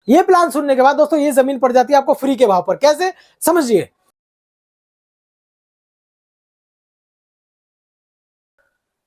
ये प्लान सुनने के बाद दोस्तों ये जमीन पड़ जाती है आपको फ्री के भाव पर। कैसे, समझिए।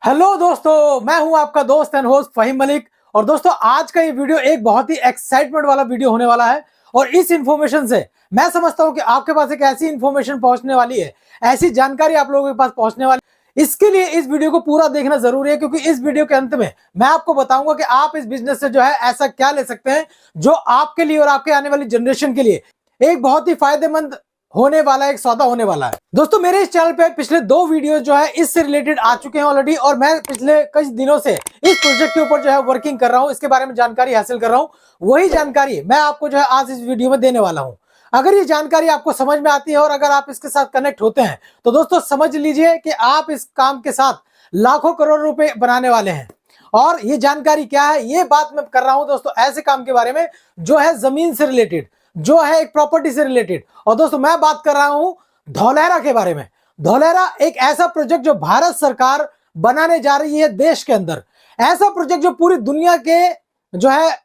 हेलो दोस्तों, मैं हूं आपका दोस्त एंड होस्ट फहीम मलिक। और दोस्तों आज का ये वीडियो एक बहुत ही एक्साइटमेंट वाला वीडियो होने वाला है। और इस इंफॉर्मेशन से मैं समझता हूं कि आपके पास एक ऐसी इंफॉर्मेशन पहुंचने वाली है, ऐसी जानकारी आप लोगों के पास पहुंचने वाली है। इसके लिए इस वीडियो को पूरा देखना जरूरी है, क्योंकि इस वीडियो के अंत में मैं आपको बताऊंगा कि आप इस बिजनेस से जो है ऐसा क्या ले सकते हैं जो आपके लिए और आपके आने वाली जनरेशन के लिए एक बहुत ही फायदेमंद होने वाला, एक सौदा होने वाला है। दोस्तों मेरे इस चैनल पे पिछले 2 वीडियो जो है इससे रिलेटेड आ चुके हैं ऑलरेडी, और मैं पिछले कुछ दिनों से इस प्रोजेक्ट के ऊपर जो है वर्किंग कर रहा हूं, इसके बारे में जानकारी हासिल कर रहा हूं। वही जानकारी मैं आपको जो है आज इस वीडियो में देने वाला हूं। अगर ये जानकारी आपको समझ में आती है और अगर आप इसके साथ कनेक्ट होते हैं तो दोस्तों समझ लीजिए कि आप इस काम के साथ लाखों करोड़ रुपए बनाने वाले हैं। और ये जानकारी क्या है, ये बात मैं कर रहा हूं दोस्तों ऐसे काम के बारे में जो है जमीन से रिलेटेड, जो है एक प्रॉपर्टी से रिलेटेड। और दोस्तों मैं बात कर रहा हूं धौलेरा के बारे में। धौलेरा एक ऐसा प्रोजेक्ट जो भारत सरकार बनाने जा रही है देश के अंदर। ऐसा प्रोजेक्ट जो पूरी दुनिया के जो है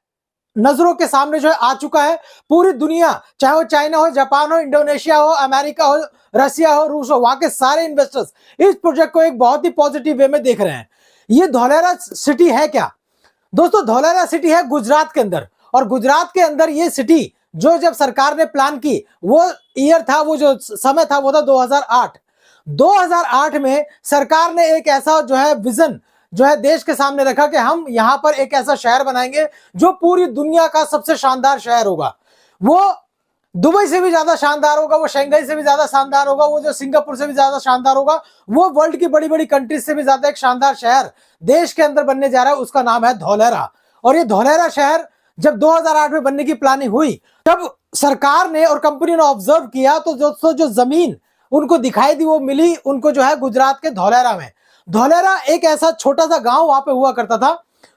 नजरों के सामने जो है आ चुका है। पूरी दुनिया, चाहे वो चाइना हो, जापान हो, इंडोनेशिया हो, अमेरिका हो, रसिया हो, रूस हो, वहां के सारे इन्वेस्टर्स इस प्रोजेक्ट को एक बहुत ही पॉजिटिव वे में देख रहे हैं। ये धौलेरा सिटी है क्या दोस्तों? धौलेरा सिटी है गुजरात के अंदर। और गुजरात के अंदर ये सिटी जो जब सरकार ने प्लान की, वो ईयर था, वो जो समय था वो था 2008। 2008 में सरकार ने एक ऐसा जो है विजन जो है देश के सामने रखा कि हम यहां पर एक ऐसा शहर बनाएंगे जो पूरी दुनिया का सबसे शानदार शहर होगा। वो दुबई से भी ज्यादा शानदार होगा, वो शंघाई से भी ज्यादा शानदार होगा, वो जो सिंगापुर से भी ज्यादा शानदार होगा, वो वर्ल्ड की बड़ी बड़ी कंट्रीज से भी ज्यादा एक शानदार शहर देश के अंदर बनने जा रहा है। उसका नाम है धौलेरा। और ये धौलेरा शहर जब 2008 में बनने की प्लानिंग हुई, तब सरकार ने और कंपनी ने ऑब्जर्व किया तो दोस्तों जो जमीन उनको दिखाई दी वो मिली उनको जो है गुजरात के धौलेरा में। धौलेरा एक ऐसा छोटा सा गांव वहां पे हुआ करता था।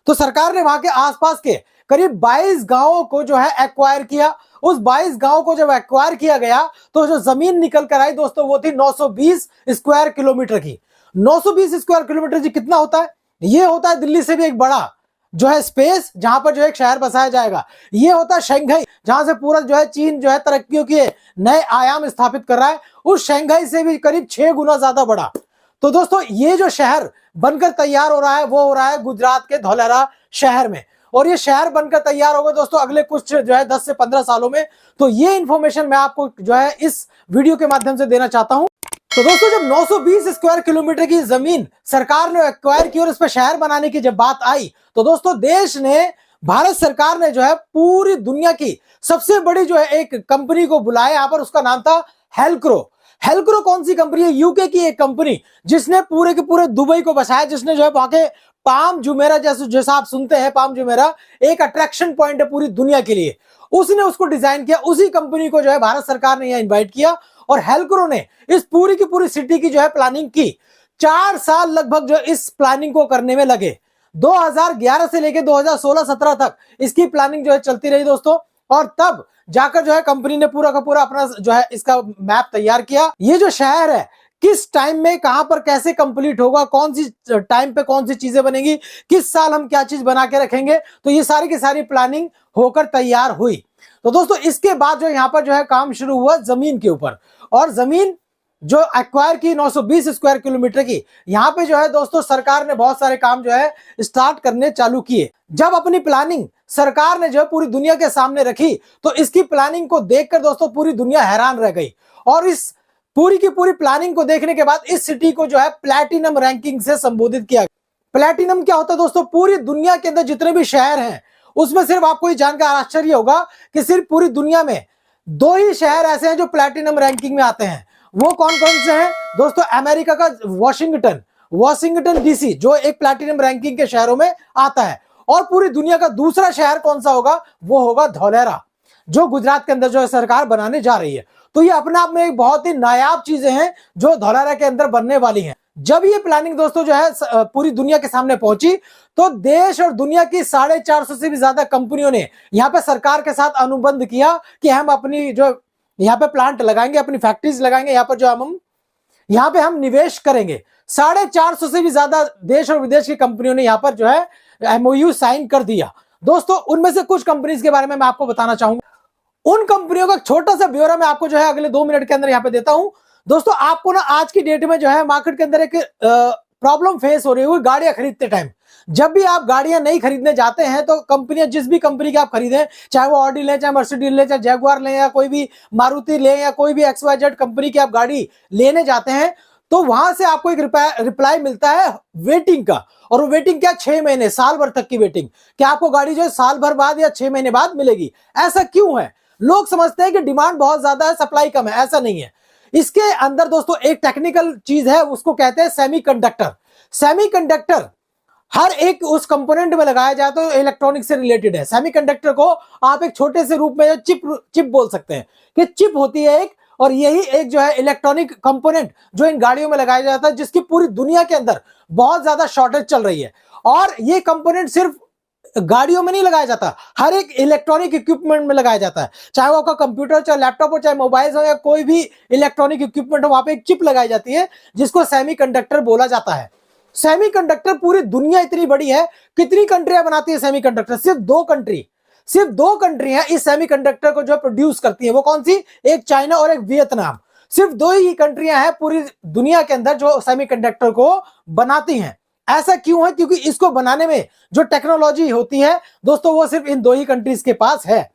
तो सरकार ने वहां के आसपास के करीब 22 गांवों को जो है एक्वायर किया। उस 22 गांवों को जब एक्वायर किया गया तो जो जमीन निकल कर आई दोस्तों वो थी 920 स्क्वायर किलोमीटर की। 920 स्क्वायर किलोमीटर जी कितना होता है? ये होता है दिल्ली से भी एक बड़ा जो है स्पेस, जहां पर जो है एक शहर बसाया जाएगा। ये होता है शंघाई, जहां से पूरा जो है चीन जो है तरक्कियों के नए आयाम स्थापित कर रहा है। उस शंघाई से भी करीब 6 गुना ज्यादा बड़ा। तो दोस्तों ये जो शहर बनकर तैयार हो रहा है वो हो रहा है गुजरात के धौलेरा शहर में। और ये शहर बनकर तैयार होगा दोस्तों अगले कुछ जो है 10 से 15 सालों में। तो ये इंफॉर्मेशन मैं आपको जो है इस वीडियो के माध्यम से देना चाहता हूं। तो दोस्तों जब 920 स्क्वायर किलोमीटर की जमीन सरकार ने एक्वायर की और इस पर शहर बनाने की जब बात आई, तो दोस्तों देश ने, भारत सरकार ने जो है पूरी दुनिया की सबसे बड़ी जो है एक कंपनी को बुलाया यहां पर। उसका नाम था हेल्क्रो। हेल्क्रो कौन सी कंपनी है? यूके की एक कंपनी जिसने पूरे के पूरे दुबई को बसाया, जिसने जो है वहां के पाम जुमेरा, जैसा आप सुनते हैं पाम जुमेरा एक अट्रैक्शन पॉइंट है पूरी दुनिया के लिए, उसने उसको डिजाइन किया। उसी कंपनी को जो है भारत सरकार ने यहां इन्वाइट किया और हेल्क्रो ने इस पूरी की पूरी सिटी की जो है प्लानिंग की। 4 साल लगभग जो इस प्लानिंग को करने में लगे। 2011 से लेकर 2016-17 तक इसकी प्लानिंग जो है चलती रही दोस्तों। और तब जाकर जो है कंपनी ने पूरा का पूरा अपना जो है इसका मैप तैयार किया। ये जो शहर है किस टाइम में कहां पर कैसे कंप्लीट होगा, कौन सी टाइम पे कौन सी चीजें बनेंगी, किस साल हम क्या चीज बना के रखेंगे, तो ये सारी की सारी प्लानिंग होकर तैयार हुई। तो दोस्तों इसके बाद जो यहाँ पर जो है काम शुरू हुआ जमीन के ऊपर। और जमीन जो एक्वायर की 920 स्क्वायर किलोमीटर की, यहाँ पे जो है दोस्तों सरकार ने बहुत सारे काम जो है स्टार्ट करने चालू किए। जब अपनी प्लानिंग सरकार ने जो है पूरी दुनिया के सामने रखी तो इसकी प्लानिंग को देखकर दोस्तों पूरी दुनिया हैरान रह गई। और इस पूरी की पूरी प्लानिंग को देखने के बाद इस सिटी को जो है प्लैटिनम रैंकिंग से संबोधित किया। प्लैटिनम क्या होता है दोस्तों? पूरी दुनिया के अंदर जितने भी शहर हैं उसमें सिर्फ आपको ये जानकर आश्चर्य होगा कि सिर्फ पूरी दुनिया में 2 ही शहर ऐसे हैं जो प्लैटिनम रैंकिंग में आते हैं। वो कौन कौन से हैं दोस्तों? अमेरिका का वॉशिंगटन डीसी जो एक प्लैटिनम रैंकिंग के शहरों में आता है। और पूरी दुनिया का दूसरा शहर कौन सा होगा? वो होगा धौलेरा, जो गुजरात के अंदर जो है सरकार बनाने जा रही है। तो ये अपने आप में एक बहुत ही नायाब चीजें हैं जो धौलेरा के अंदर बनने वाली हैं। जब ये प्लानिंग दोस्तों जो है पूरी दुनिया के सामने पहुंची तो देश और दुनिया की 450 से भी ज्यादा कंपनियों ने यहाँ पे सरकार के साथ अनुबंध किया कि हम अपनी जो यहाँ पे प्लांट लगाएंगे, अपनी फैक्ट्रीज लगाएंगे, यहाँ पर जो हम यहाँ पे हम निवेश करेंगे। 450 से भी ज्यादा देश और विदेश की कंपनियों ने यहाँ पर जो है MOU साइन कर दिया। दोस्तों उनमें से कुछ कंपनीज के बारे में मैं आपको बताना चाहूंगा। उन कंपनियों का छोटा सा ब्यौरा मैं आपको जो है अगले 2 मिनट के अंदर यहाँ पे देता हूं। दोस्तों आपको ना आज की डेट में जो है मार्केट के अंदर एक प्रॉब्लम फेस हो रही है गाड़ियां खरीदते टाइम। जब भी आप गाड़ियां नहीं खरीदने जाते हैं तो कंपनियां जिस भी कंपनी की आप खरीदें, चाहे वो ऑडी लें, चाहे मर्सिडीज लें, चाहे जैगुआर लें, या कोई भी मारुति लें, या कोई भी XYZ कंपनी की आप गाड़ी लेने जाते हैं, तो वहां से आपको एक रिप्लाई मिलता है वेटिंग का। और वो वेटिंग क्या, 6 महीने, साल भर तक की वेटिंग। क्या आपको गाड़ी जो है साल भर बाद या 6 महीने बाद मिलेगी? ऐसा क्यों है? लोग समझते हैं कि डिमांड बहुत ज्यादा है, सप्लाई कम है। ऐसा नहीं है। इसके अंदर दोस्तों एक टेक्निकल चीज है, उसको कहते हैं सेमीकंडक्टर। सेमीकंडक्टर हर एक उस कंपोनेंट में लगाया जाए तो इलेक्ट्रॉनिक से रिलेटेड है। सेमीकंडक्टर को आप एक छोटे से रूप में चिप बोल सकते हैं कि चिप होती है एक, और यही एक जो है इलेक्ट्रॉनिक कंपोनेंट जो इन गाड़ियों में लगाया जाता है, जिसकी पूरी दुनिया के अंदर बहुत ज्यादा शॉर्टेज चल रही है। और ये कंपोनेंट सिर्फ गाड़ियों में नहीं लगाया जाता, हर एक इलेक्ट्रॉनिक इक्विपमेंट में लगाया जाता है। चाहे वो आपका कंप्यूटर, चाहे लैपटॉप हो, चाहे मोबाइल हो, या कोई भी इलेक्ट्रॉनिक इक्विपमेंट हो, वहां पे एक चिप लगाई जाती है जिसको सेमीकंडक्टर बोला जाता है। सेमीकंडक्टर पूरी दुनिया इतनी बड़ी है, कितनी कंट्रियां बनाती है सेमीकंडक्टर? सिर्फ दो कंट्री हैं इस सेमीकंडक्टर को जो प्रोड्यूस करती है। वो कौन सी? एक चाइना और एक वियतनाम। सिर्फ 2 ही कंट्रियां हैं पूरी दुनिया के अंदर जो सेमीकंडक्टर को बनाती हैं। ऐसा क्यों है? क्योंकि इसको बनाने में जो टेक्नोलॉजी होती है दोस्तों, वो सिर्फ इन 2 ही कंट्रीज के पास है।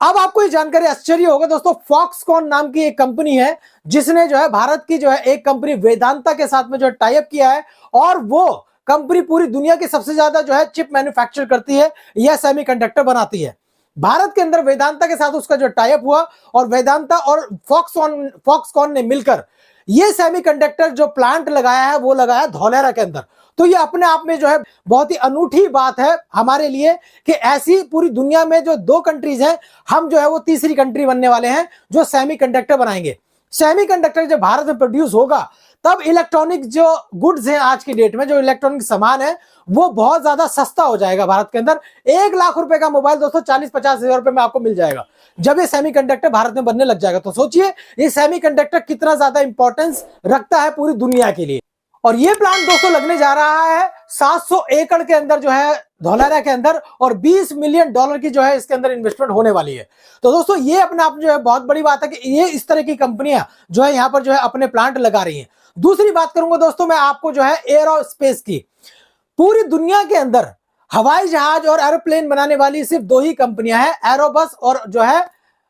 अब आपको ये जानकारी आश्चर्य होगा दोस्तों, फॉक्सकॉन नाम की एक कंपनी है जिसने जो है भारत की जो है एक कंपनी वेदांता के साथ में जो टाई अप किया है, और वो कंपनी पूरी दुनिया की सबसे ज्यादा जो है चिप मैन्युफैक्चर करती है या सेमीकंडक्टर बनाती है। भारत के अंदर वेदांता के साथ उसका जो टाई अप हुआ, और वेदांता और फॉक्सकॉन ने मिलकर ये सेमीकंडक्टर जो प्लांट लगाया है वो लगाया धौलेरा के अंदर। तो ये अपने आप में जो है बहुत ही अनूठी बात है हमारे लिए कि ऐसी पूरी दुनिया में जो 2 कंट्रीज हैं, हम जो है वो तीसरी कंट्री बनने वाले हैं जो सेमीकंडक्टर बनाएंगे। सेमीकंडक्टर जब भारत में प्रोड्यूस होगा तब इलेक्ट्रॉनिक जो गुड्स हैं आज की डेट में, जो इलेक्ट्रॉनिक सामान है, वो बहुत ज्यादा सस्ता हो जाएगा भारत के अंदर। 1 लाख रुपए का मोबाइल दोस्तों 40-50 हजार रुपए में आपको मिल जाएगा जब ये सेमीकंडक्टर भारत में बनने लग जाएगा। तो सोचिए ये सेमीकंडक्टर कितना ज्यादा इंपॉर्टेंस रखता है पूरी दुनिया के लिए। और ये प्लांट दोस्तों लगने जा रहा है 700 एकड़ के अंदर जो है धौलेरा के अंदर, और $20 मिलियन की जो है इसके अंदर इन्वेस्टमेंट होने वाली है। तो दोस्तों ये अपने आप जो है बहुत बड़ी बात है कि ये इस तरह की कंपनियां जो है यहाँ पर जो है अपने प्लांट लगा रही हैं। दूसरी बात करूंगा दोस्तों मैं आपको जो है एरोस्पेस की। पूरी दुनिया के अंदर हवाई जहाज और एरोप्लेन बनाने वाली सिर्फ 2 ही कंपनियां हैं, एरोबस और जो है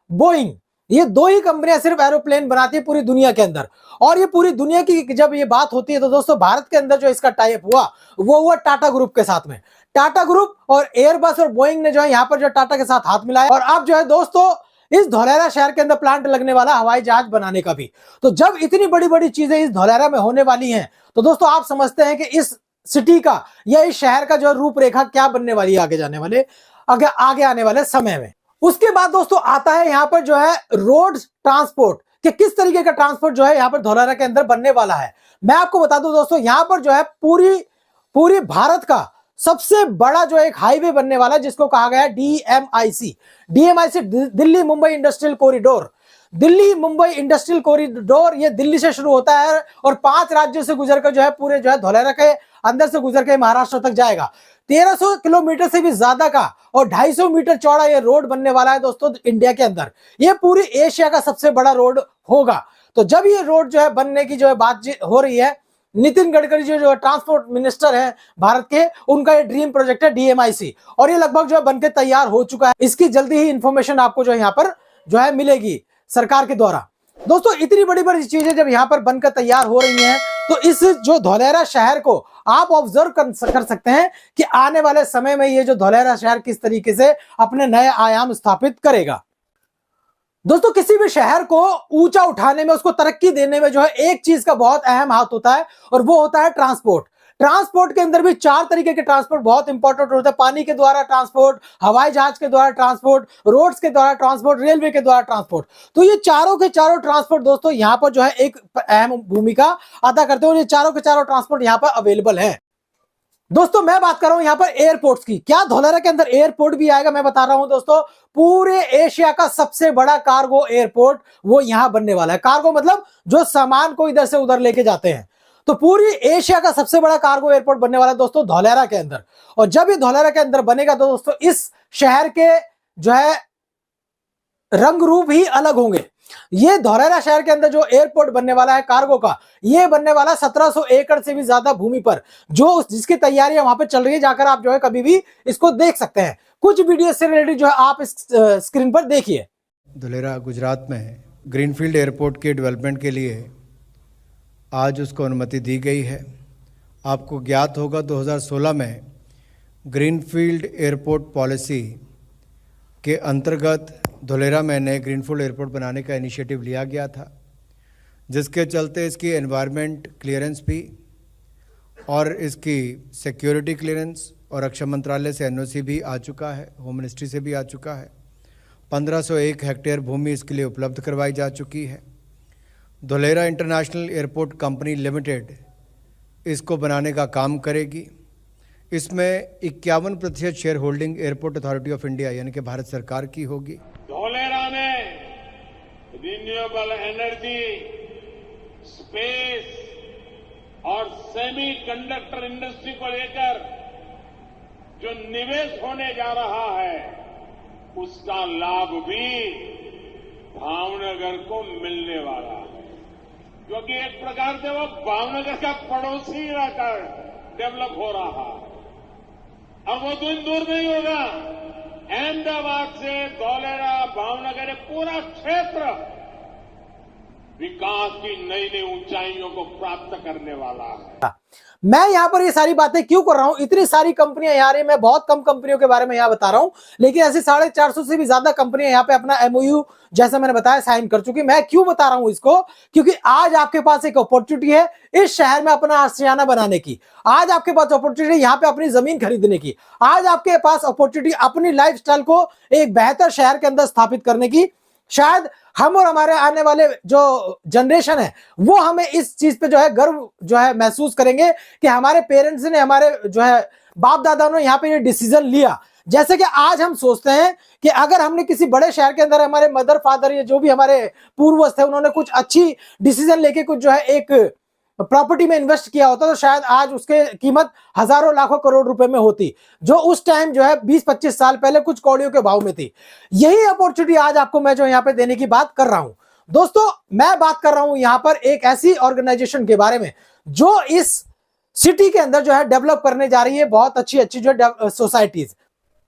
बोइंग। ये 2 ही कंपनियां सिर्फ एरोप्लेन बनाती है पूरी दुनिया के अंदर। और ये पूरी दुनिया की जब ये बात होती है तो दोस्तों भारत के अंदर जो इसका टाई अप हुआ वो हुआ टाटा ग्रुप के साथ में। टाटा ग्रुप और एयरबस और बोइंग ने जो है यहाँ पर जो टाटा के साथ हाथ मिलाया, और अब जो है दोस्तों इस धौलेरा शहर के अंदर प्लांट लगने वाला हवाई जहाज बनाने का भी। तो जब इतनी बड़ी बड़ी चीजें इस धौलेरा में होने वाली हैं तो दोस्तों आप समझते हैं कि इस सिटी का या इस शहर का जो रूपरेखा क्या बनने वाली है आगे आने वाले समय में। उसके बाद दोस्तों आता है यहाँ पर जो है रोड ट्रांसपोर्ट, कि किस तरीके का ट्रांसपोर्ट जो है यहाँ पर धौलेरा के अंदर बनने वाला है। मैं आपको बता दूं दोस्तों, यहाँ पर जो है पूरी भारत का सबसे बड़ा जो एक हाईवे बनने वाला है जिसको कहा गया है DMIC। Delhi Mumbai industrial corridor. Delhi Mumbai industrial corridor ये दिल्ली से शुरू होता है और 5 राज्यों से गुजरकर जो है पूरे जो है धौलेरा के अंदर से गुजर के महाराष्ट्र तक जाएगा। 1300 किलोमीटर से भी ज्यादा का और 250 मीटर चौड़ा ये रोड बनने वाला है दोस्तों इंडिया के अंदर। ये पूरी एशिया का सबसे बड़ा रोड होगा। तो जब ये रोड जो है बनने की जो है बातचीत हो रही है, नितिन गडकरी जो ट्रांसपोर्ट मिनिस्टर है भारत के, उनका ये ड्रीम प्रोजेक्ट है DMIC, और ये लगभग जो है बनके तैयार हो चुका है। इसकी जल्दी ही इंफॉर्मेशन आपको जो है यहाँ पर जो है मिलेगी सरकार के द्वारा। दोस्तों इतनी बड़ी बड़ी चीजें जब यहाँ पर बनकर तैयार हो रही हैं तो इस जो धौलेरा शहर को आप ऑब्जर्व कर सकते हैं कि आने वाले समय में ये जो धौलेरा शहर किस तरीके से अपने नए आयाम स्थापित करेगा। दोस्तों किसी भी शहर को ऊंचा उठाने में, उसको तरक्की देने में जो है एक चीज का बहुत अहम हाथ होता है, और वो होता है ट्रांसपोर्ट। ट्रांसपोर्ट के अंदर भी 4 तरीके के ट्रांसपोर्ट बहुत इंपॉर्टेंट होते हैं। पानी के द्वारा ट्रांसपोर्ट, हवाई जहाज के द्वारा ट्रांसपोर्ट, रोड्स के द्वारा ट्रांसपोर्ट, रेलवे के द्वारा ट्रांसपोर्ट। तो ये चारों के चारों ट्रांसपोर्ट दोस्तों यहाँ पर जो है एक अहम भूमिका अदा करते हैं, और ये चारों के चारों ट्रांसपोर्ट यहाँ पर अवेलेबल है। दोस्तों मैं बात कर रहा हूं यहाँ पर एयरपोर्ट्स की। क्या धौलेरा के अंदर एयरपोर्ट भी आएगा? मैं बता रहा हूं दोस्तों, पूरे एशिया का सबसे बड़ा कार्गो एयरपोर्ट वो यहां बनने वाला है। कार्गो मतलब जो सामान को इधर से उधर लेके जाते हैं। तो पूरी एशिया का सबसे बड़ा कार्गो एयरपोर्ट बनने वाला है दोस्तों धौलेरा के अंदर। और जब ये धौलेरा के अंदर बनेगा तो दोस्तों इस शहर के जो है रंग रूप ही अलग होंगे। ये धौलेरा शहर के अंदर जो एयरपोर्ट बनने वाला है कार्गो का, ये बनने वाला 1700 एकड़ से भी ज्यादा भूमि पर, जो जिसकी तैयारियां वहां पे चल रही है। जाकर आप जो है कभी भी इसको देख सकते हैं। कुछ वीडियो से रिलेटेड जो है आप इस स्क्रीन पर देखिए। धौलेरा गुजरात में है। ग्रीनफील्ड एयरपोर्ट के डेवलपमेंट के लिए आज उसको अनुमति दी गई है। आपको ज्ञात होगा 2016 में ग्रीनफील्ड एयरपोर्ट पॉलिसी के अंतर्गत धौलेरा में नए ग्रीनफील्ड एयरपोर्ट बनाने का इनिशिएटिव लिया गया था, जिसके चलते इसकी एनवायरनमेंट क्लियरेंस भी और इसकी सिक्योरिटी क्लियरेंस और रक्षा मंत्रालय से एनओसी भी आ चुका है, होम मिनिस्ट्री से भी आ चुका है। 1501 हेक्टेयर भूमि इसके लिए उपलब्ध करवाई जा चुकी है। Dholera international airport company limited इसको बनाने का काम करेगी। इसमें 51% share holding airport authority of India यानी कि भारत सरकार की होगी। धौलेरा में रिन्यूएबल एनर्जी, स्पेस और सेमीकंडक्टर इंडस्ट्री को लेकर जो निवेश होने जा रहा है, उसका लाभ भी भावनगर को मिलने वाला है, क्योंकि एक प्रकार से वो भावनगर का पड़ोसी रहकर डेवलप हो रहा है। अब वो दिन दूर नहीं होगा, अहमदाबाद से धौलेरा, भावनगर, पूरा क्षेत्र विकास की नई नई ऊंचाइयों को प्राप्त करने वाला है। मैं यहां पर ये सारी बातें क्यों कर रहा हूं? इतनी सारी कंपनियां यहाँ रही, मैं बहुत कम कंपनियों के बारे में यहां बता रहा हूं, लेकिन ऐसी 450 से भी ज्यादा कंपनियां यहां पे अपना एमओयू जैसा मैंने बताया साइन कर चुकी। मैं क्यों बता रहा हूं इसको? क्योंकि आज आपके पास एक अपॉर्चुनिटी है इस शहर में अपना आशियाना बनाने की। आज आपके पास अपॉर्चुनिटी है यहाँ पे अपनी जमीन खरीदने की। आज आपके पास अपॉर्चुनिटी अपनी लाइफस्टाइल को एक बेहतर शहर के अंदर स्थापित करने की। शायद हम और हमारे आने वाले जो जनरेशन है वो हमें इस चीज पे जो है गर्व जो है महसूस करेंगे कि हमारे पेरेंट्स ने, हमारे जो है बाप दादा ने यहाँ पे ये डिसीजन लिया। जैसे कि आज हम सोचते हैं कि अगर हमने किसी बड़े शहर के अंदर हमारे मदर फादर या जो भी हमारे पूर्वज थे उन्होंने कुछ अच्छी डिसीजन लेके कुछ जो है एक प्रॉपर्टी में इन्वेस्ट किया होता तो शायद आज उसके कीमत हजारों लाखों करोड़ रुपए में होती, जो उस टाइम जो है 20-25 साल पहले कुछ कौड़ियों के भाव में थी। यही अपॉर्चुनिटी आज आपको मैं जो यहाँ पे देने की बात कर रहा हूं। दोस्तों मैं बात कर रहा हूं यहाँ पर एक ऐसी ऑर्गेनाइजेशन के बारे में जो इस सिटी के अंदर जो है डेवलप करने जा रही है बहुत अच्छी अच्छी जो सोसाइटीज।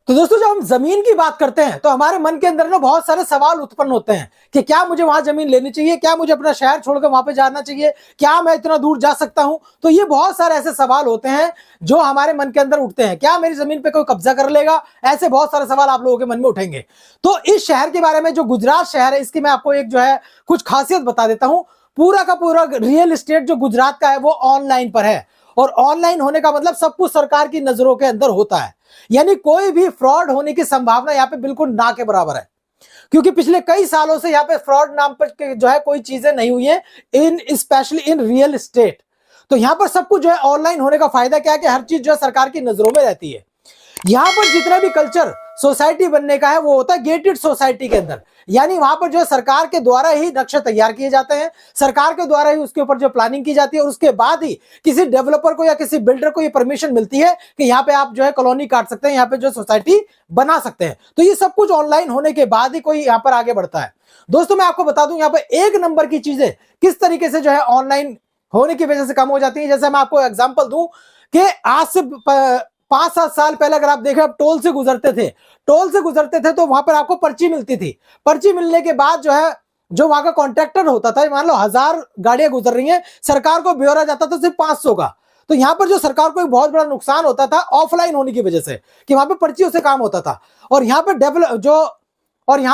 तो दोस्तों जब हम जमीन की बात करते हैं तो हमारे मन के अंदर ना बहुत सारे सवाल उत्पन्न होते हैं कि क्या मुझे वहां जमीन लेनी चाहिए, क्या मुझे अपना शहर छोड़कर वहां पे जाना चाहिए, क्या मैं इतना दूर जा सकता हूं। तो ये बहुत सारे ऐसे सवाल होते हैं जो हमारे मन के अंदर उठते हैं। क्या मेरी जमीन पे कोई कब्जा कर लेगा? ऐसे बहुत सारे सवाल आप लोगों के मन में उठेंगे। तो इस शहर के बारे में, जो गुजरात शहर है, इसकी मैं आपको एक जो है कुछ खासियत बता देता हूं। पूरा का पूरा रियल एस्टेट जो गुजरात का है वो ऑनलाइन पर है, और ऑनलाइन होने का मतलब सब कुछ सरकार की नजरों के अंदर होता है, यानी कोई भी फ्रॉड होने की संभावना यहाँ पे बिल्कुल ना के बराबर है। क्योंकि पिछले कई सालों से यहाँ पे फ्रॉड नाम पर जो है कोई चीजें नहीं हुई है इन स्पेशली इन रियल एस्टेट। तो यहाँ पर सब कुछ जो है ऑनलाइन होने का फायदा क्या है कि हर चीज जो है सरकार की नजरों में रहती है। यहाँ पर जितना भी कल्चर सोसाइटी बनने का है वो होता है गेटेड सोसाइटी के अंदर, यानी वहां पर जो है सरकार के द्वारा ही नक्शे तैयार किए जाते हैं, सरकार के द्वारा ही उसके ऊपर जो प्लानिंग की जाती है, और उसके बाद ही किसी डेवलपर को या किसी बिल्डर को ये परमिशन मिलती है कि यहाँ पे आप जो है कॉलोनी काट सकते हैं, यहाँ पे जो सोसाइटी बना सकते हैं। तो ये सब कुछ ऑनलाइन होने के बाद ही कोई यहाँ पर आगे बढ़ता है। दोस्तों मैं आपको बता दूं यहाँ पर एक नंबर की चीजें किस तरीके से जो है ऑनलाइन होने की वजह से कम हो जाती है। जैसे मैं आपको एग्जाम्पल दूं कि आज से 5-7 साल पहले अगर आप देखें, आप टोल से गुजरते थे तो वहां पर आपको पर्ची मिलती थी। पर्ची मिलने के बाद जो है जो वहां का कॉन्ट्रैक्टर होता था, मान लो 1000 गाड़ियां गुजर रही हैं, सरकार को ब्यौरा जाता था सिर्फ 500 का। तो यहाँ पर जो सरकार को एक बहुत बड़ा नुकसान होता था ऑफलाइन होने की वजह से, कि वहां पर पर्चियों से काम होता था, और यहाँ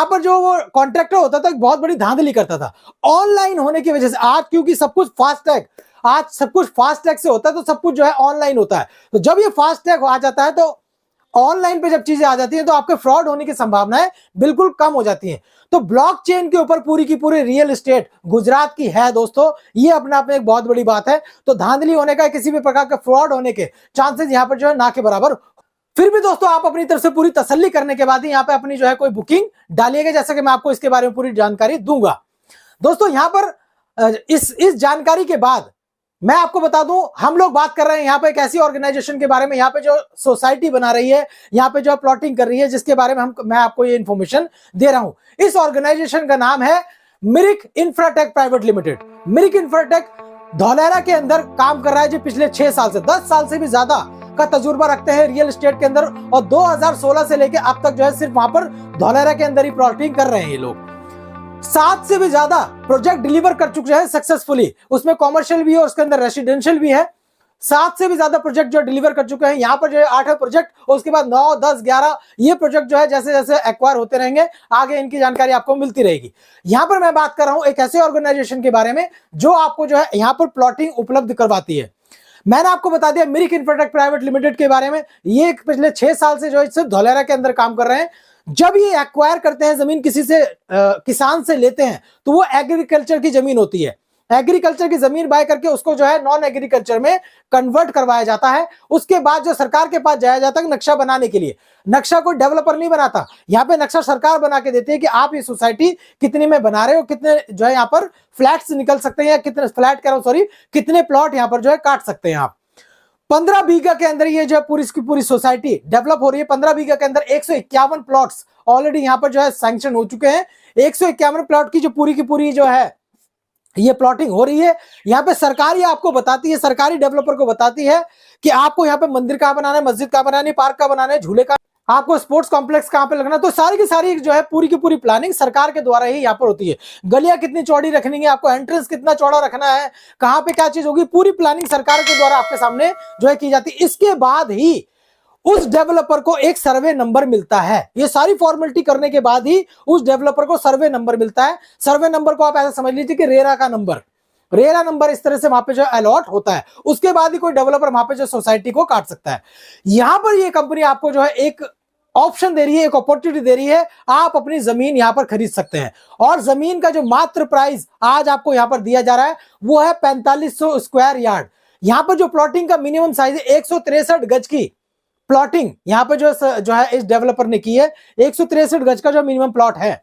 पर जो वो कॉन्ट्रैक्टर होता था एक बहुत बड़ी धांधली करता था। ऑनलाइन होने की वजह से आज क्योंकि सब कुछ फास्टैग से होता है, तो सब कुछ जो है ऑनलाइन होता है। तो जब ये फास्टैग आ जाता है तो ऑनलाइन पे जब चीजें आ जाती हैं तो आपके फ्रॉड होने की संभावनाएं बिल्कुल कम हो जाती हैं। तो ब्लॉकचेन के ऊपर पूरी की पूरी रियल एस्टेट गुजरात की है दोस्तों, ये अपने आप में एक बहुत बड़ी बात है। तो धांधली होने का, किसी भी प्रकार का फ्रॉड होने के चांसेस यहाँ पर जो है ना के बराबर। फिर भी दोस्तों आप अपनी तरफ से पूरी तसल्ली करने के बाद ही यहाँ पे अपनी जो है कोई बुकिंग डालिएगा, जैसा कि मैं आपको इसके बारे में पूरी जानकारी दूंगा। दोस्तों यहाँ पर इस जानकारी के बाद मैं आपको बता दूं, हम लोग बात कर रहे हैं यहाँ पे एक ऐसी ऑर्गेनाइजेशन के बारे में, यहाँ पे जो सोसाइटी बना रही है, यहाँ पे जो प्लॉटिंग कर रही है, जिसके बारे में मैं आपको ये इंफॉर्मेशन दे रहा हूं। इस ऑर्गेनाइजेशन का नाम है Mirik Infratech private limited. Mirik Infratech Dhaulhara के अंदर काम कर रहा है जी पिछले 6 साल से, 10 साल से भी ज्यादा का तजुर्बा रखते हैं रियल एस्टेट के अंदर, और 2016 से लेकर अब तक जो है सिर्फ वहां पर धौलहरा के अंदर ही प्लॉटिंग कर रहे हैं ये लोग। 7 से भी ज्यादा प्रोजेक्ट डिलीवर कर चुके हैं सक्सेसफुली, उसमें कॉमर्शियल भी है और उसके अंदर रेसिडेंशियल भी है। 7 से भी ज्यादा प्रोजेक्ट जो डिलीवर कर चुके हैं। यहाँ पर जो है 8 प्रोजेक्ट और उसके बाद 9, 10, 11 ये प्रोजेक्ट जो है जैसे जैसे एक्वायर होते रहेंगे आगे इनकी जानकारी आपको मिलती रहेगी। यहाँ पर मैं बात कर रहा हूं एक ऐसे ऑर्गेनाइजेशन के बारे में जो आपको जो है यहाँ पर प्लॉटिंग उपलब्ध करवाती है। मैंने आपको बता दिया मिरिक इंफ्राटेक प्राइवेट लिमिटेड के बारे में। ये पिछले 6 साल से जो है सिर्फ धौलहरा के अंदर काम कर रहे हैं। जब ये एक्वायर करते हैं जमीन किसी से, किसान से लेते हैं, तो वो एग्रीकल्चर की जमीन होती है। एग्रीकल्चर की जमीन बाय करके उसको जो है नॉन एग्रीकल्चर में कन्वर्ट करवाया जाता है। उसके बाद जो सरकार के पास जाया जाता है नक्शा बनाने के लिए। नक्शा कोई डेवलपर नहीं बनाता, यहाँ पे नक्शा सरकार बना के देती है कि आप ये सोसाइटी कितने में बना रहे हो, कितने जो है यहाँ पर फ्लैट्स निकल सकते हैं, या कितने फ्लैट कह रहा हूं सॉरी, कितने प्लॉट यहाँ पर जो है काट सकते हैं आप। 15 बीघा के अंदर ये जो पूरी की पूरी सोसाइटी डेवलप हो रही है। 15 बीघा के अंदर 151 प्लॉट्स ऑलरेडी यहाँ पर जो है सैंक्शन हो चुके हैं। 151 प्लॉट की जो पूरी की पूरी जो है ये प्लॉटिंग हो रही है। यहाँ पे सरकारी आपको बताती है, सरकारी डेवलपर को बताती है कि आपको यहाँ पे मंदिर कहाँ बनाना है, मस्जिद कहाँ बनानी है, पार्क कहाँ बनाना है, झूले का, आपको स्पोर्ट्स कॉम्प्लेक्स कहाँ पे लगना है। तो सारी की सारी जो है पूरी की पूरी प्लानिंग सरकार के द्वारा ही यहाँ पर होती है। गलियां कितनी चौड़ी रखनी है, आपको एंट्रेंस कितना चौड़ा रखना है, कहाँ पे क्या चीज होगी, पूरी प्लानिंग सरकार के द्वारा आपके सामने जो है की जाती है। इसके बाद ही उस डेवलपर को एक सर्वे नंबर मिलता है। ये सारी फॉर्मेलिटी करने के बाद ही उस डेवलपर को सर्वे नंबर मिलता है। सर्वे नंबर को आप ऐसा समझ लीजिए कि रेरा का नंबर, रेरा नंबर इस तरह से वहां पे जो अलॉट होता है। उसके बाद ही कोई डेवलपर वहां पे जो सोसाइटी को काट सकता है। यहां पर ये कंपनी आपको जो है एक ऑप्शन दे रही है, एक अपॉर्चुनिटी दे रही है, आप अपनी जमीन यहां पर खरीद सकते हैं। और जमीन का जो मात्र प्राइस आज आपको यहां पर दिया जा रहा है वो है 4500 स्क्वायर यार्ड। यहां पर जो प्लॉटिंग का मिनिमम साइज है 163 गज की प्लॉटिंग यहां पर जो है इस डेवलपर ने की है। 163 गज का जो मिनिमम प्लॉट है,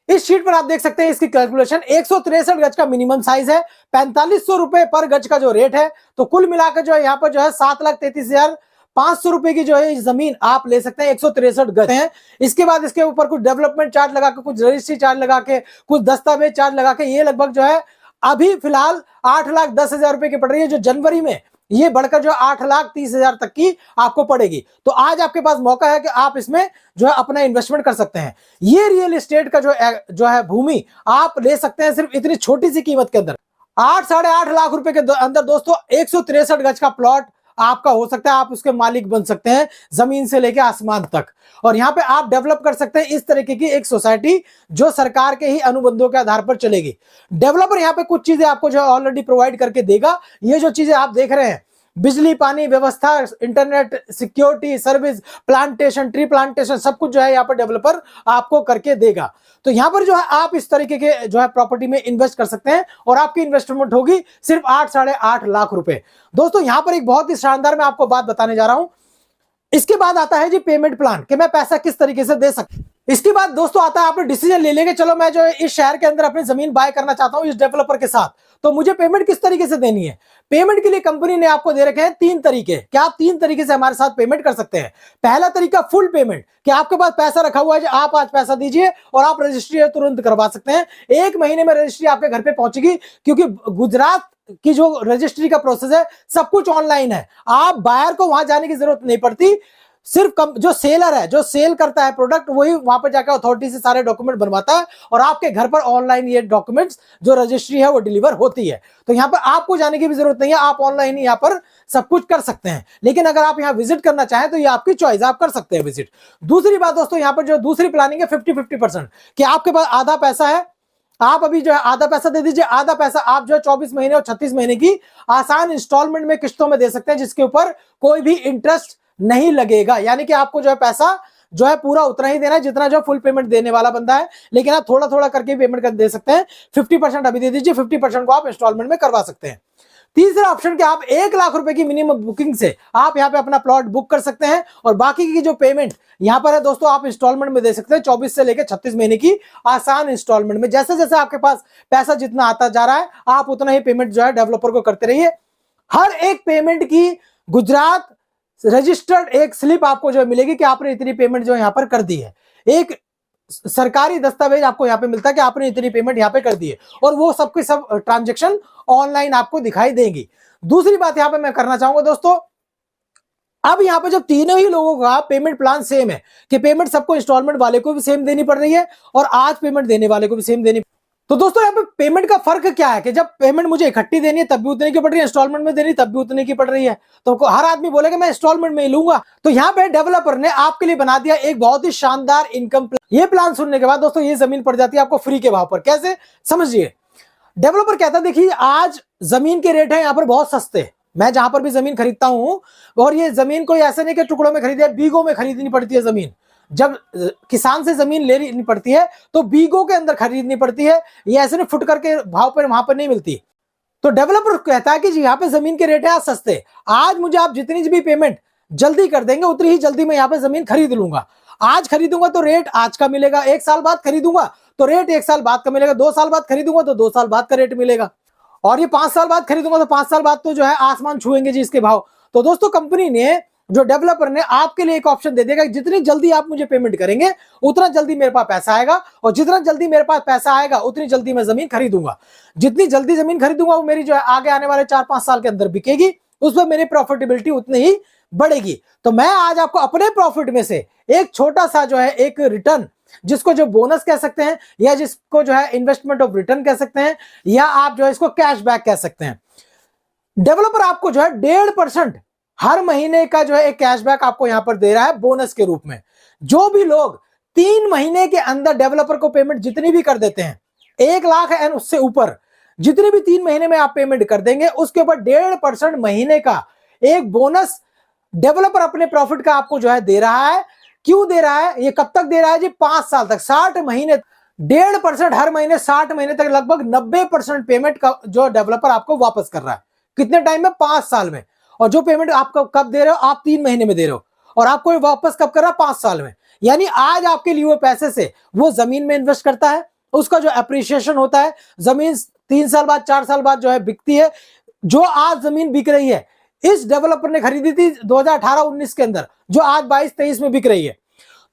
इस शीट पर आप देख सकते हैं इसकी कैलकुलेशन। 163 गज का मिनिमम साइज है, 4500 रुपए पर गज का जो रेट है। तो कुल मिलाकर जो है यहाँ पर जो है 7,33,500 रुपए की जो है जमीन आप ले सकते हैं। 163 गज है। इसके बाद इसके ऊपर कुछ डेवलपमेंट चार्ज लगा के, कुछ रजिस्ट्री चार्ज लगा के, कुछ दस्तावेज चार्ज लगा के ये लगभग जो है अभी फिलहाल 8,10,000 रुपए की पड़ रही है, जो जनवरी में ये बढ़कर जो 8,30,000 तक की आपको पड़ेगी। तो आज आपके पास मौका है कि आप इसमें जो है अपना इन्वेस्टमेंट कर सकते हैं। ये रियल एस्टेट का जो है भूमि आप ले सकते हैं सिर्फ इतनी छोटी सी कीमत के अंदर। 8 साढ़े 8 लाख रुपए के अंदर दोस्तों 163 गज का प्लॉट आपका हो सकता है। आप उसके मालिक बन सकते हैं जमीन से लेकर आसमान तक। और यहाँ पे आप डेवलप कर सकते हैं इस तरीके की एक सोसाइटी जो सरकार के ही अनुबंधों के आधार पर चलेगी। डेवलपर यहाँ पे कुछ चीजें आपको जो है ऑलरेडी प्रोवाइड करके देगा। ये जो चीजें आप देख रहे हैं, बिजली, पानी व्यवस्था, internet, security service, plantation, tree plantation, सब कुछ जो है यहाँ पर डेवलपर आपको करके देगा। तो यहाँ पर जो है आप इस तरीके के जो है प्रॉपर्टी में इन्वेस्ट कर सकते हैं और आपकी इन्वेस्टमेंट होगी सिर्फ 8 साढ़े 8 लाख रुपए। दोस्तों यहाँ पर एक बहुत ही शानदार मैं आपको बात बताने जा रहा हूं। इसके बाद आता है जी पेमेंट प्लान, कि मैं पैसा किस तरीके से दे सकता हूं। इसके बाद दोस्तों आता है आपने डिसीजन ले लेंगे, चलो मैं जो है इस शहर के अंदर अपनी जमीन बाय करना चाहता हूं इस डेवलपर के साथ, तो मुझे पेमेंट किस तरीके से देनी है। पेमेंट के लिए कंपनी ने आपको दे रखे हैं 3 तरीके, कि आप 3 तरीके से हमारे साथ पेमेंट कर सकते हैं। पहला तरीका फुल पेमेंट, कि आपके पास पैसा रखा हुआ है, आप आज पैसा दीजिए और आप रजिस्ट्री तुरंत करवा सकते हैं। 1 महीने में रजिस्ट्री आपके घर पे पहुंचेगी, क्योंकि गुजरात की जो रजिस्ट्री का प्रोसेस है सब कुछ ऑनलाइन है। आप बायर को वहां जाने की जरूरत नहीं पड़ती। सिर्फ जो सेलर है, जो सेल करता है प्रोडक्ट, वही वहां पर जाकर अथॉरिटी से सारे डॉक्यूमेंट बनवाता है और आपके घर पर ऑनलाइन ये डॉक्यूमेंट्स जो रजिस्ट्री है वो डिलीवर होती है। तो यहाँ पर आपको जाने की भी जरूरत नहीं है, आप ऑनलाइन ही यहाँ पर सब कुछ कर सकते हैं। लेकिन अगर आप यहाँ विजिट करना चाहें तो ये आपकी चॉइस, आप कर सकते हैं विजिट। दूसरी बात दोस्तों, यहाँ पर जो दूसरी प्लानिंग है 50-50%, कि आपके पास आधा पैसा है, आप अभी जो है आधा पैसा दे दीजिए, आधा पैसा आप जो है 24 महीने और 36 महीने की आसान इंस्टॉलमेंट में किस्तों में दे सकते हैं, जिसके ऊपर कोई भी इंटरेस्ट नहीं लगेगा। यानी कि आपको जो है पैसा जो है पूरा उतना ही देना है जितना जो फुल पेमेंट देने वाला बंदा है, लेकिन आप थोड़ा थोड़ा करके पेमेंट कर दे सकते हैं। 50% अभी दे दीजिए, 50% को आप इंस्टॉलमेंट में करवा सकते हैं। तीसरा ऑप्शन कि आप 1 लाख रुपए की मिनिमम बुकिंग से आप यहाँ पे अपना प्लॉट बुक कर सकते हैं और बाकी की जो पेमेंट यहाँ पर है दोस्तों आप इंस्टॉलमेंट में दे सकते हैं। 24 से लेकर 36 महीने की आसान इंस्टॉलमेंट में। जैसे जैसे आपके पास पैसा जितना आता जा रहा है आप उतना ही पेमेंट जो है डेवलपर को करते रहिए। हर एक पेमेंट की गुजरात रजिस्टर्ड एक स्लिप आपको जो मिलेगी कि आपने इतनी पेमेंट जो यहां पर कर दी है। एक सरकारी दस्तावेज आपको यहां पे मिलता है कि आपने इतनी पेमेंट यहां पे कर दी है, और वो सबके सब ट्रांजैक्शन ऑनलाइन आपको दिखाई देंगी। दूसरी बात यहां पे मैं करना चाहूंगा दोस्तों, अब यहां पे जब तीनों ही लोगों का पेमेंट प्लान सेम है कि पेमेंट सबको इंस्टॉलमेंट वाले को भी सेम देनी पड़ रही है और आज पेमेंट देने वाले को भी सेम देनी, तो दोस्तों यहाँ पे पेमेंट का फर्क क्या है कि जब पेमेंट मुझे इकट्ठी देनी है तब भी उतने की पड़ रही है, इंस्टॉलमेंट में देनी तब भी उतने की पड़ रही है, तो हर आदमी बोलेगा मैं इंस्टॉलमेंट में ही लूंगा। तो यहाँ पे डेवलपर ने आपके लिए बना दिया एक बहुत ही शानदार इनकम प्लान। ये प्लान सुनने के बाद दोस्तों ये जमीन पड़ जाती है आपको फ्री के भाव पर। कैसे, समझिए। डेवलपर कहता है देखिए आज जमीन के रेट है यहाँ पर बहुत सस्ते, मैं जहां पर भी जमीन खरीदता हूं, और ये जमीन कोई ऐसे नहीं कि टुकड़ों में खरीदे, बीघों में खरीदनी पड़ती है जमीन। जब किसान से जमीन लेनी पड़ती है तो बीघों के अंदर खरीदनी पड़ती है, ये ऐसे नहीं फुट करके भाव पर वहां पर नहीं मिलती। तो डेवलपर कहता है कि जी यहाँ पे जमीन के रेट है आज सस्ते, आज मुझे आप जितनी भी पेमेंट जल्दी कर देंगे उतनी ही जल्दी मैं यहाँ पे जमीन खरीद लूंगा। आज खरीदूंगा तो रेट आज का मिलेगा, 1 साल बाद खरीदूंगा तो रेट 1 साल बाद का मिलेगा, 2 साल बाद खरीदूंगा तो 2 साल बाद का रेट मिलेगा, और ये 5 साल बाद खरीदूंगा तो 5 साल बाद तो जो है आसमान छुएंगे जी इसके भाव। तो दोस्तों कंपनी ने, जो डेवलपर ने आपके लिए एक ऑप्शन दे देगा, जितनी जल्दी आप मुझे पेमेंट करेंगे उतना जल्दी मेरे पास पैसा आएगा, और जितना जल्दी मेरे पास पैसा आएगा उतनी जल्दी मैं जमीन खरीदूंगा। जितनी जल्दी जमीन खरीदूंगा वो मेरी जो है आगे आने वाले 4-5 साल के अंदर बिकेगी, उसमें मेरी प्रॉफिटेबिलिटी उतनी ही बढ़ेगी। तो मैं आज आपको अपने प्रॉफिट में से एक छोटा सा जो है एक रिटर्न, जिसको जो बोनस कह सकते हैं या जिसको जो है इन्वेस्टमेंट ऑफ रिटर्न कह सकते हैं, या आप जो है इसको कैशबैक कह सकते हैं। डेवलपर आपको जो है 1.5% हर महीने का जो है एक कैशबैक आपको यहां पर दे रहा है बोनस के रूप में। जो भी लोग 3 महीने के अंदर डेवलपर को पेमेंट जितनी भी कर देते हैं, 1 लाख एंड उससे ऊपर जितनी भी 3 महीने में आप पेमेंट कर देंगे, उसके ऊपर 1.5% महीने का एक बोनस डेवलपर अपने प्रॉफिट का आपको जो है दे रहा है। क्यों दे रहा है, ये कब तक दे रहा है जी, 5 साल तक, 60 महीने, 1.5% हर महीने 60 महीने तक, लगभग 90% पेमेंट का जो डेवलपर आपको वापस कर रहा है। कितने टाइम में, 5 साल में। और जो पेमेंट आपको कब दे रहे हो, आप 3 महीने में दे रहे हो, और आपको वापस कब कर रहा है, 5 साल में। यानी आज आपके लिए हुए पैसे से वो जमीन में इन्वेस्ट करता है, उसका जो अप्रिसिएशन होता है, जमीन 3 साल बाद 4 साल बाद जो है बिकती है। जो आज जमीन बिक रही है, इस डेवलपर ने खरीदी थी 2018-19 के अंदर, जो आज 22-23 में बिक रही है,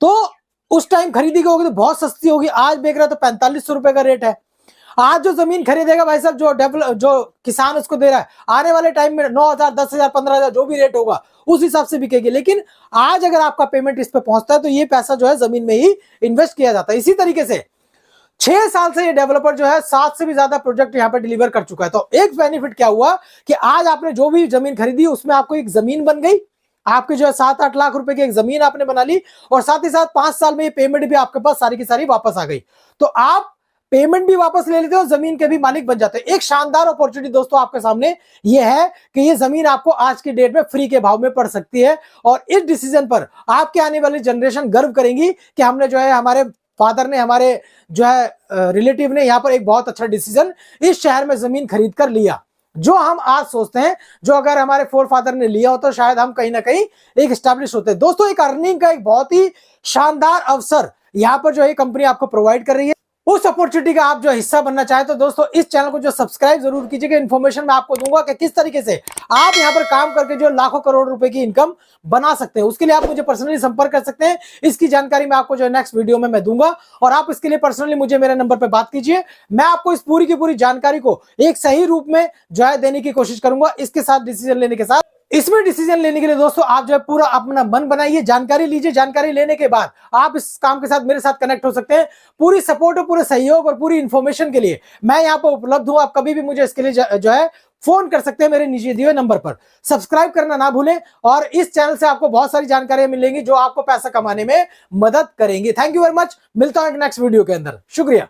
तो उस टाइम खरीदी होगी तो बहुत सस्ती होगी, आज बिक रहा है तो 4500 रुपए का रेट है। आज जो जमीन खरीदेगा भाई साहब, जो किसान उसको दे रहा है, आने वाले टाइम में 9,000, 10,000, 15,000 जो भी रेट होगा उस हिसाब से बिकेगी। लेकिन आज अगर आपका पेमेंट इस पे पहुंचता है तो ये पैसा जो है जमीन में ही इन्वेस्ट किया जाता है। इसी तरीके से 6 साल से ये डेवलपर जो है 7 से भी ज्यादा प्रोजेक्ट यहाँ पे डिलीवर कर चुका है। तो एक बेनिफिट क्या हुआ कि आज आपने जो भी जमीन खरीदी उसमें आपको एक जमीन बन गई, आपकी जो है 7-8 लाख रुपए की एक जमीन आपने बना ली, और साथ ही साथ 5 साल में ये पेमेंट भी आपके पास सारी की सारी वापस आ गई। तो आप पेमेंट भी वापस ले लेते हो, जमीन के भी मालिक बन जाते हैं। एक शानदार अपॉर्चुनिटी दोस्तों आपके सामने ये है कि ये जमीन आपको आज की डेट में फ्री के भाव में पड़ सकती है, और इस डिसीजन पर आपके आने वाली जनरेशन गर्व करेंगी कि हमने जो है, हमारे फादर ने, हमारे जो है रिलेटिव ने यहाँ पर एक बहुत अच्छा डिसीजन इस शहर में जमीन खरीद कर लिया। जो हम आज सोचते हैं, जो अगर हमारे फोर फादर ने लिया हो तो शायद हम कहीं ना कहीं एक स्टैब्लिश होते हैं। दोस्तों एक अर्निंग का एक बहुत ही शानदार अवसर यहाँ पर जो है कंपनी आपको प्रोवाइड कर रही है। उस अपॉर्चुनिटी का आप जो हिस्सा बनना चाहे तो दोस्तों इस चैनल को जो सब्सक्राइब जरूर कीजिएगा। इन्फॉर्मेशन मैं आपको दूंगा कि किस तरीके से आप यहां पर काम करके जो लाखों करोड़ रुपए की इनकम बना सकते हैं। उसके लिए आप मुझे पर्सनली संपर्क कर सकते हैं। इसकी जानकारी मैं आपको जो है नेक्स्ट वीडियो में मैं दूंगा, और आप इसके लिए पर्सनली मुझे मेरे नंबर पर बात कीजिए। मैं आपको इस पूरी की पूरी जानकारी को एक सही रूप में जो है देने की कोशिश करूंगा, इसके साथ डिसीजन लेने के साथ। इसमें डिसीजन लेने के लिए दोस्तों आप जो है पूरा अपना मन बनाइए, जानकारी लीजिए। जानकारी लेने के बाद आप इस काम के साथ मेरे साथ कनेक्ट हो सकते हैं। पूरी सपोर्ट और पूरे सहयोग और पूरी इन्फॉर्मेशन के लिए मैं यहाँ पर उपलब्ध हूं। आप कभी भी मुझे इसके लिए जो है फोन कर सकते हैं मेरे नीचे दिए हुए नंबर पर। सब्सक्राइब करना ना भूलें, और इस चैनल से आपको बहुत सारी जानकारियां मिलेंगी जो आपको पैसा कमाने में मदद करेंगी। Thank you very much. मिलता हूं नेक्स्ट वीडियो के अंदर। शुक्रिया।